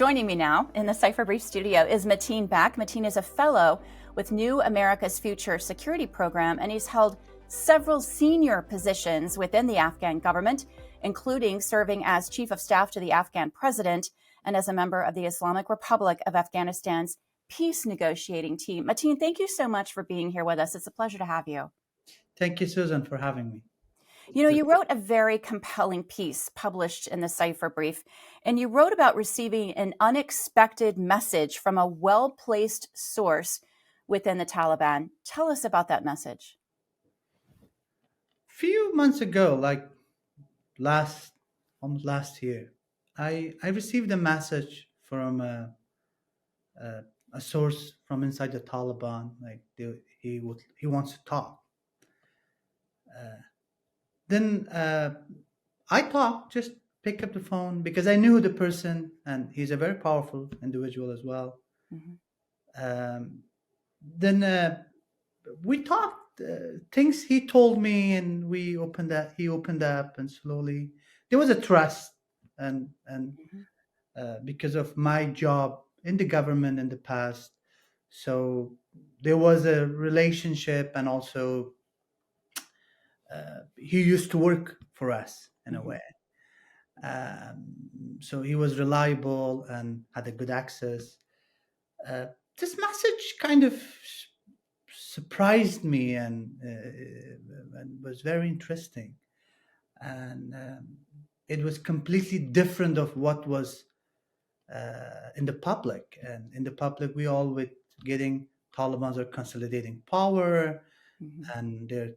Joining me now in the Cipher Brief studio is Matin Bek. Matin is a fellow with New America's Future Security Program, and he's held several senior positions within the Afghan government, including serving as Chief of Staff to the Afghan President and as a member of the Islamic Republic of Afghanistan's peace negotiating team. Matin, thank you so much for being here with us. It's a pleasure to have you. Thank you, Susan, for having me. You know, you wrote a very compelling piece published in the Cipher Brief, and you wrote about receiving an unexpected message from a well-placed source within the Taliban. Tell us about that message. A few months ago, like almost last year, I received a message from a source from inside the Taliban. Like he wants to talk. Then I talked, just pick up the phone because I knew the person, and he's a very powerful individual as well. Mm-hmm. Then we talked things he told me, and he opened up, and slowly there was a trust, and because of my job in the government in the past, so there was a relationship, and also he used to work for us in a way. So he was reliable and had a good access. This message kind of surprised me and was very interesting. And it was completely different of what was in the public. And in the public, we all were getting Taliban are consolidating power. Mm-hmm. And they're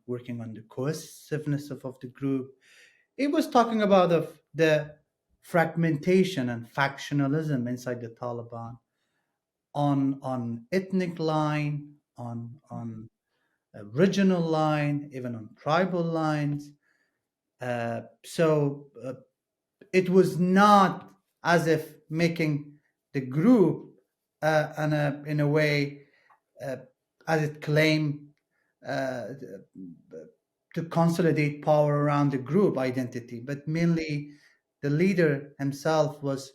working on the cohesiveness of the group. It was talking about the fragmentation and factionalism inside the Taliban on ethnic line, on a regional line, even on tribal lines. So it was not as if making the group in a way as it claimed to consolidate power around the group identity, but mainly the leader himself was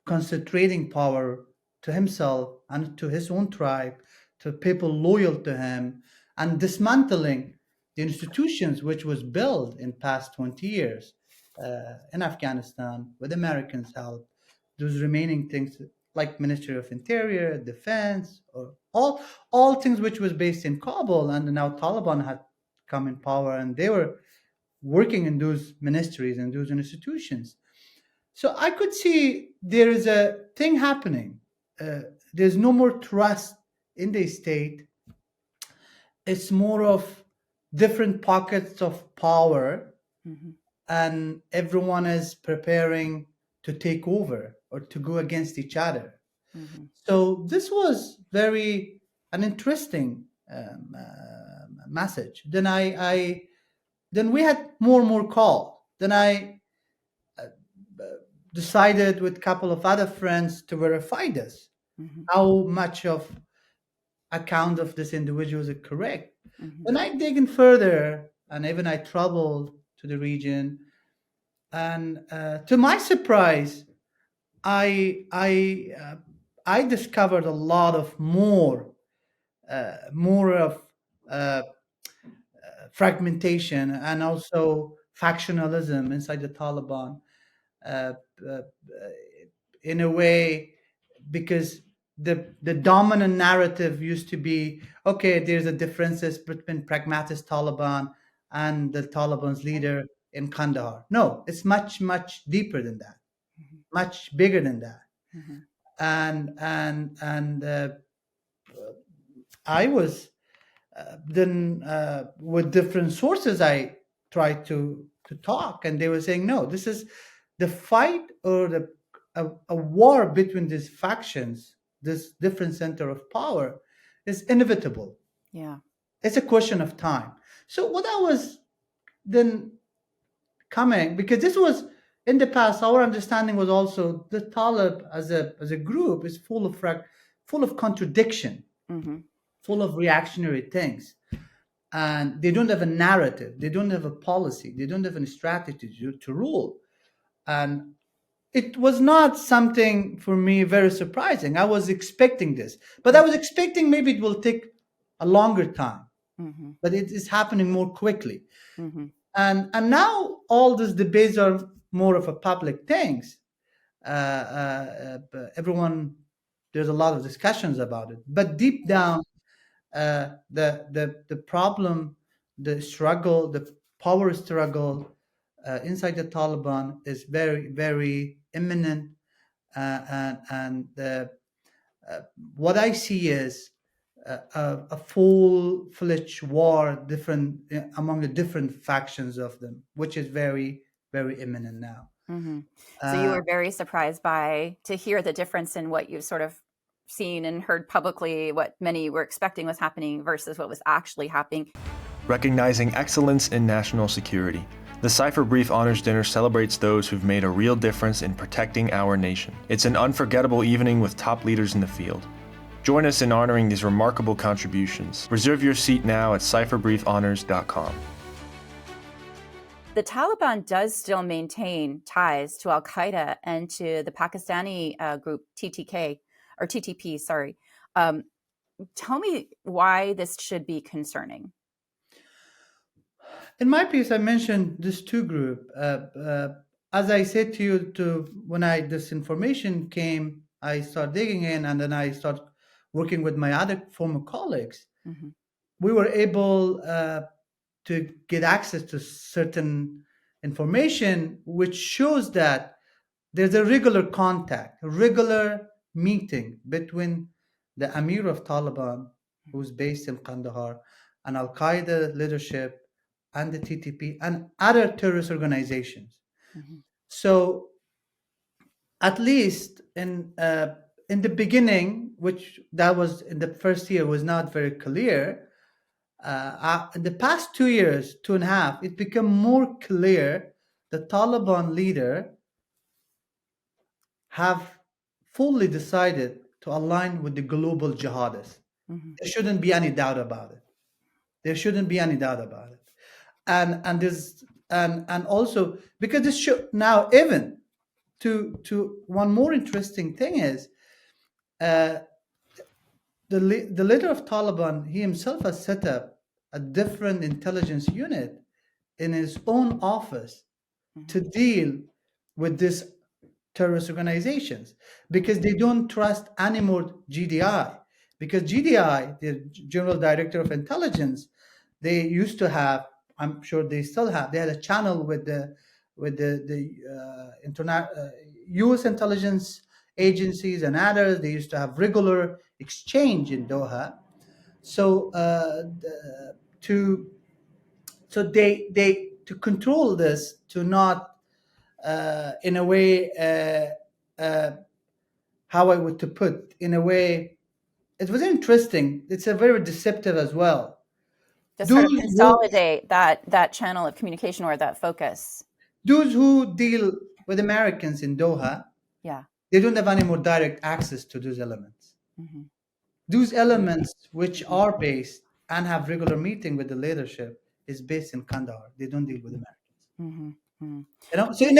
concentrating power to himself and to his own tribe, to people loyal to him, and dismantling the institutions which was built in past 20 years in Afghanistan with Americans' help. Those remaining things like Ministry of Interior, Defense, or all things which was based in Kabul, and now Taliban had come in power, and they were working in those ministries and those institutions. So I could see there is a thing happening. There's no more trust in the state. It's more of different pockets of power, mm-hmm. and everyone is preparing to take over or to go against each other. Mm-hmm. So this was an interesting message. Then then we had more and more call. Then I decided with a couple of other friends to verify this, mm-hmm. how much of account of this individual is correct. Mm-hmm. Then I dig in further, and even I traveled to the region, and to my surprise, I discovered a lot of more of fragmentation and also factionalism inside the Taliban, in a way, because the dominant narrative used to be, okay, there's a differences between pragmatist Taliban and the Taliban's leader in Kandahar. No, it's much, much deeper than that, mm-hmm. much bigger than that. Mm-hmm. And I was then with different sources I tried to talk, and they were saying, no, this is the fight or a war between these factions, this different center of power is inevitable. Yeah, it's a question of time. So what I was then coming, because this was in the past, our understanding was also the Talib as a group is full of contradiction, mm-hmm. full of reactionary things, and they don't have a narrative, they don't have a policy, they don't have any strategy to rule. And it was not something for me very surprising. I was expecting this, but I was expecting maybe it will take a longer time, Mm-hmm. but it is happening more quickly. Mm-hmm. And now all these debates are more of a public things. Everyone, there's a lot of discussions about it, but deep down, the problem, the struggle, the power struggle inside the Taliban is very, very imminent, and uh, what I see is a full-fledged war, different among the different factions of them, which is very, very imminent now. Mm-hmm. So you Uh, were very surprised to hear the difference in what you've sort of seen and heard publicly, what many were expecting was happening versus what was actually happening. Recognizing excellence in national security, the Cipher Brief Honors Dinner celebrates those who've made a real difference in protecting our nation. It's an unforgettable evening with top leaders in the field. Join us in honoring these remarkable contributions. Reserve your seat now at cipherbriefhonors.com. The Taliban does still maintain ties to Al Qaeda and to the Pakistani group TTK or TTP. Sorry. Tell me why this should be concerning. in my piece, I mentioned this two group. As I said to you, when this information came, I started digging in, and then I started working with my other former colleagues. Mm-hmm. We were able to get access to certain information, which shows that there's a regular contact, a regular meeting between the Amir of Taliban, who's based in Kandahar, and Al Qaeda leadership, and the TTP, and other terrorist organizations. Mm-hmm. So, at least in the beginning, which that was in the first year, was not very clear. In the past 2 years, 2.5, it became more clear the Taliban leader have fully decided to align with the global jihadists. Mm-hmm. There shouldn't be any doubt about it. There shouldn't be any doubt about it. And there's and also because this should now even to one more interesting thing is uh, the leader of Taliban, he himself has set up a different intelligence unit in his own office to deal with these terrorist organizations because they don't trust any more GDI. Because GDI, the General Director of Intelligence, they used to have, I'm sure they still have, they had a channel with the U.S. intelligence agencies and others. They used to have regular exchange in Doha. So to they to control this, to not in a way how I would to put in a way, it was interesting. It's a very deceptive as well. To sort Those of who consolidate that channel of communication or that focus. those who deal with Americans in Doha, Yeah. they don't have any more direct access to those elements. Mm-hmm. Those elements which are based and have regular meeting with the leadership is based in Kandahar. They don't deal with Americans. Mm-hmm. Mm-hmm. You know, so in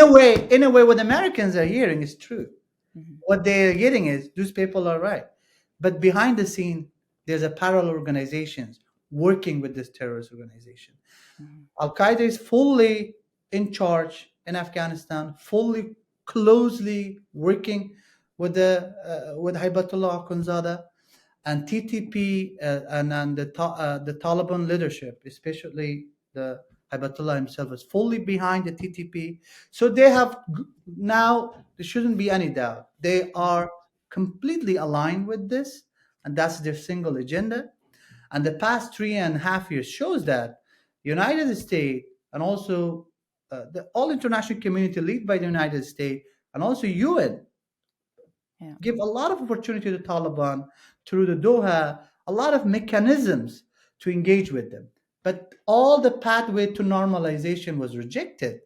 a way, what Americans are hearing is true. Mm-hmm. What they're getting is those people are right, but behind the scene, there's a parallel organizations working with this terrorist organization. Mm-hmm. Al Qaeda is fully in charge in Afghanistan, fully closely working with Hibatullah Akhundzada and TTP and the Taliban leadership, especially the Hibatullah himself, is fully behind the TTP. So they have now. There shouldn't be any doubt. They are completely aligned with this, and that's their single agenda. And the past 3.5 years shows that the United States and also the all international community led by the United States and also UN give a lot of opportunity to the Taliban through the Doha, a lot of mechanisms to engage with them. But all the pathway to normalization was rejected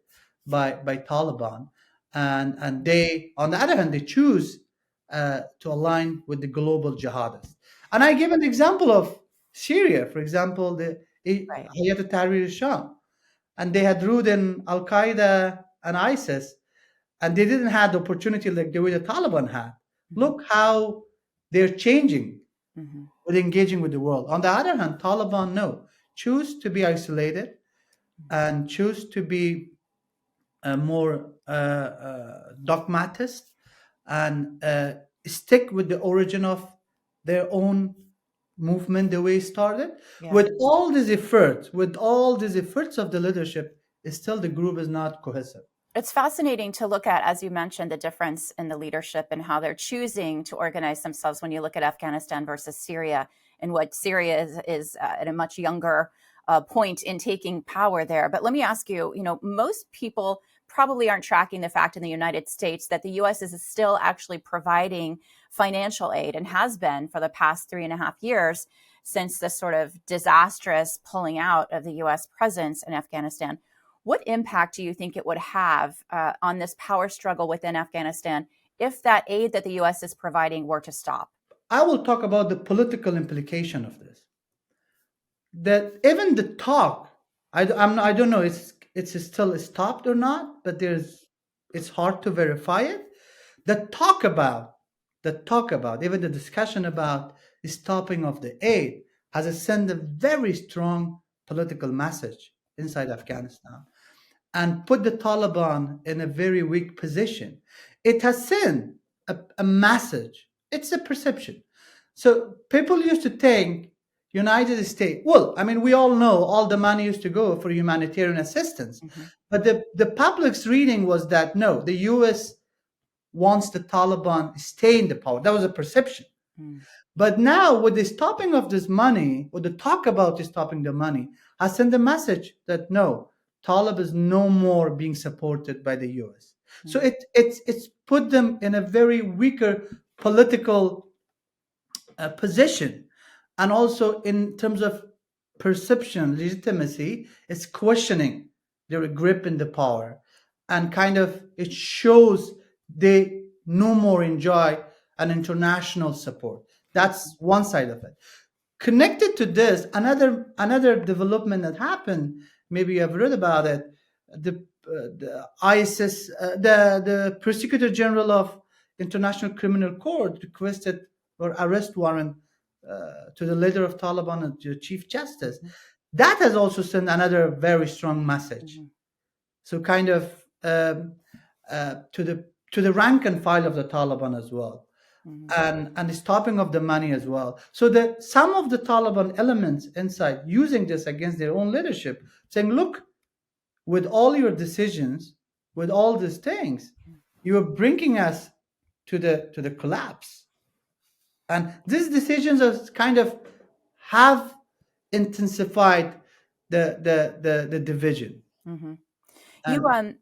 by Taliban. And they, on the other hand, they choose to align with the global jihadists. And I give an example of Syria, for example, the Right. Hayat Tahrir al-Sham. And they had ruled in Al Qaeda and ISIS and they didn't have the opportunity like the way the Taliban had. Look how they're changing with engaging with the world. On the other hand, Taliban, no, choose to be isolated and choose to be more dogmatist and stick with the origin of their own movement, the way it started. Yeah. With all these efforts of the leadership, still the group is not cohesive. It's fascinating to look at, as you mentioned, the difference in the leadership and how they're choosing to organize themselves when you look at Afghanistan versus Syria, and what Syria is at a much younger point in taking power there. But let me ask you, most people probably aren't tracking the fact in the United States that the U.S. is still actually providing financial aid and has been for the past 3.5 years since the sort of disastrous pulling out of the U.S. presence in Afghanistan. What impact do you think it would have on this power struggle within Afghanistan if that aid that the U.S. is providing were to stop? I will talk about the political implication of this. That even the talk, I don't know, it's still stopped or not, but it's hard to verify it. The talk about, even the discussion about the stopping of the aid has sent a very strong political message inside Afghanistan and put the Taliban in a very weak position. It has sent a message. It's a perception. So people used to think United States, well, I mean, we all know all the money used to go for humanitarian assistance. But the public's reading was that no, the US wants the Taliban to stay in the power. That was a perception. But now with the stopping of this money, or the talk about stopping the money, has sent a message that no, Taliban is no more being supported by the US. So it's put them in a very weaker political position. And also in terms of perception, legitimacy, it's questioning their grip in the power. And kind of it shows they no more enjoy an international support. That's one side of it. Connected to this, another development that happened, maybe you have read about it, the ISIS, the Prosecutor General of International Criminal Court requested or arrest warrant to the leader of Taliban and to the Chief Justice. That has also sent another very strong message. So kind of to the rank and file of the Taliban as well, and the stopping of the money as well. So that some of the Taliban elements inside using this against their own leadership, saying, "Look, with all your decisions, with all these things, you are bringing us to the collapse." And these decisions are kind of have intensified the division.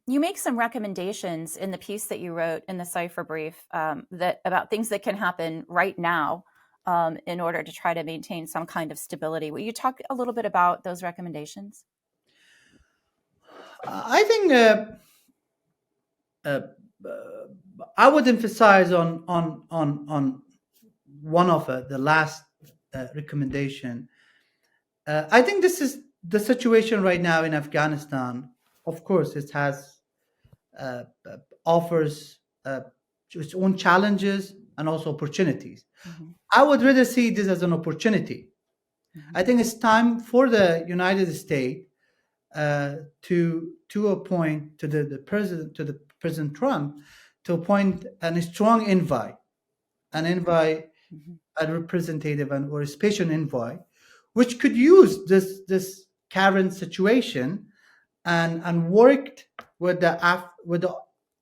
You make some recommendations in the piece that you wrote in the Cipher Brief that about things that can happen right now in order to try to maintain some kind of stability. Will you talk a little bit about those recommendations? I think I would emphasize on one of the last recommendation. I think this is the situation right now in Afghanistan. Of course, it has offers its own challenges and also opportunities. I would rather see this as an opportunity. I think it's time for the United States to appoint to the President Trump to appoint a strong envoy, a representative or a special envoy, which could use this current situation and worked with the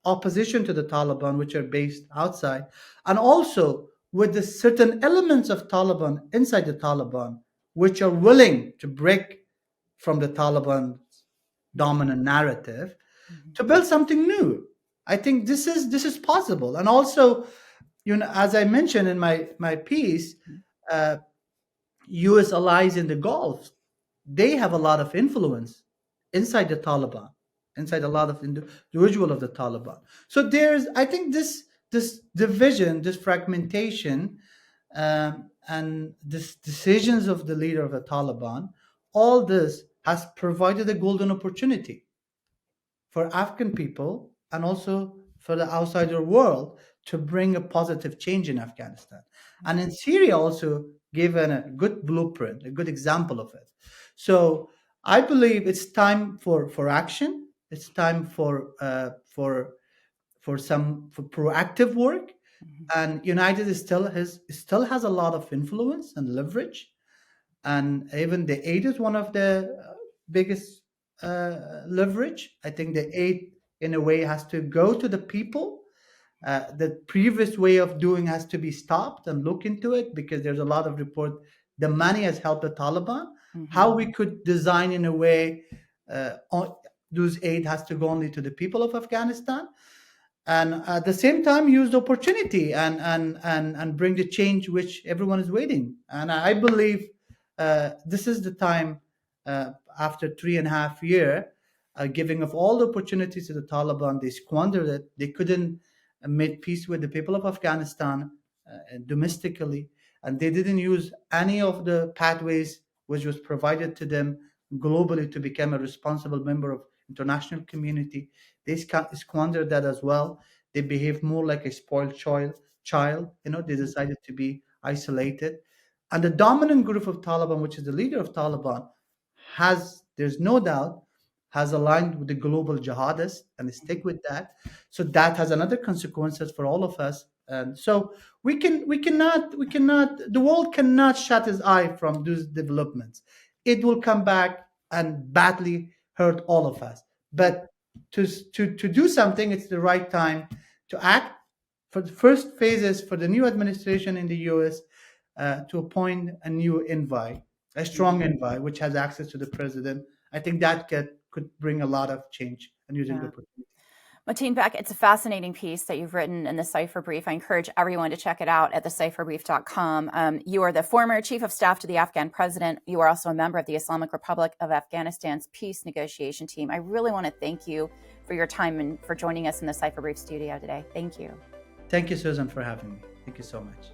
opposition to the Taliban, which are based outside, and also with the certain elements of Taliban inside the Taliban, which are willing to break from the Taliban's dominant narrative to build something new. I think this is possible. And also, as I mentioned in my piece, U.S. allies in the Gulf, they have a lot of influence inside the Taliban, inside a lot of individual of the Taliban. So I think this division, this fragmentation, and this decisions of the leader of the Taliban, all this has provided a golden opportunity for Afghan people and also for the outsider world to bring a positive change in Afghanistan. And in Syria also given a good blueprint, a good example of it. So I believe it's time for action. It's time for proactive work. And United still has a lot of influence and leverage, and even the aid is one of the biggest leverage. I think the aid, in a way, has to go to the people. The previous way of doing has to be stopped and look into it, because there's a lot of report. The money has helped the Taliban. How we could design in a way, those aid has to go only to the people of Afghanistan, and at the same time use the opportunity and bring the change which everyone is waiting. And I believe this is the time, after 3.5 years, giving of all the opportunities to the Taliban. They squandered it. They couldn't make peace with the people of Afghanistan domestically, and they didn't use any of the pathways which was provided to them globally to become a responsible member of international community. They squandered that as well. They behaved more like a spoiled child. They decided to be isolated. And the dominant group of Taliban, which is the leader of Taliban, there's no doubt, has aligned with the global jihadists, and they stick with that. So that has another consequences for all of us. And so we cannot, the world cannot shut its eye from those developments. It will come back and badly hurt all of us. But to do something, it's the right time to act. For the first phases for the new administration in the US, to appoint a new envoy, a strong envoy, which has access to the president. I think that could bring a lot of change and using the opportunity. Matin Bek, it's a fascinating piece that you've written in the Cipher Brief. I encourage everyone to check it out at thecipherbrief.com. You are the former chief of staff to the Afghan president. You are also a member of the Islamic Republic of Afghanistan's peace negotiation team. I really want to thank you for your time and for joining us in the Cipher Brief studio today. Thank you. Thank you, Susan, for having me. Thank you so much.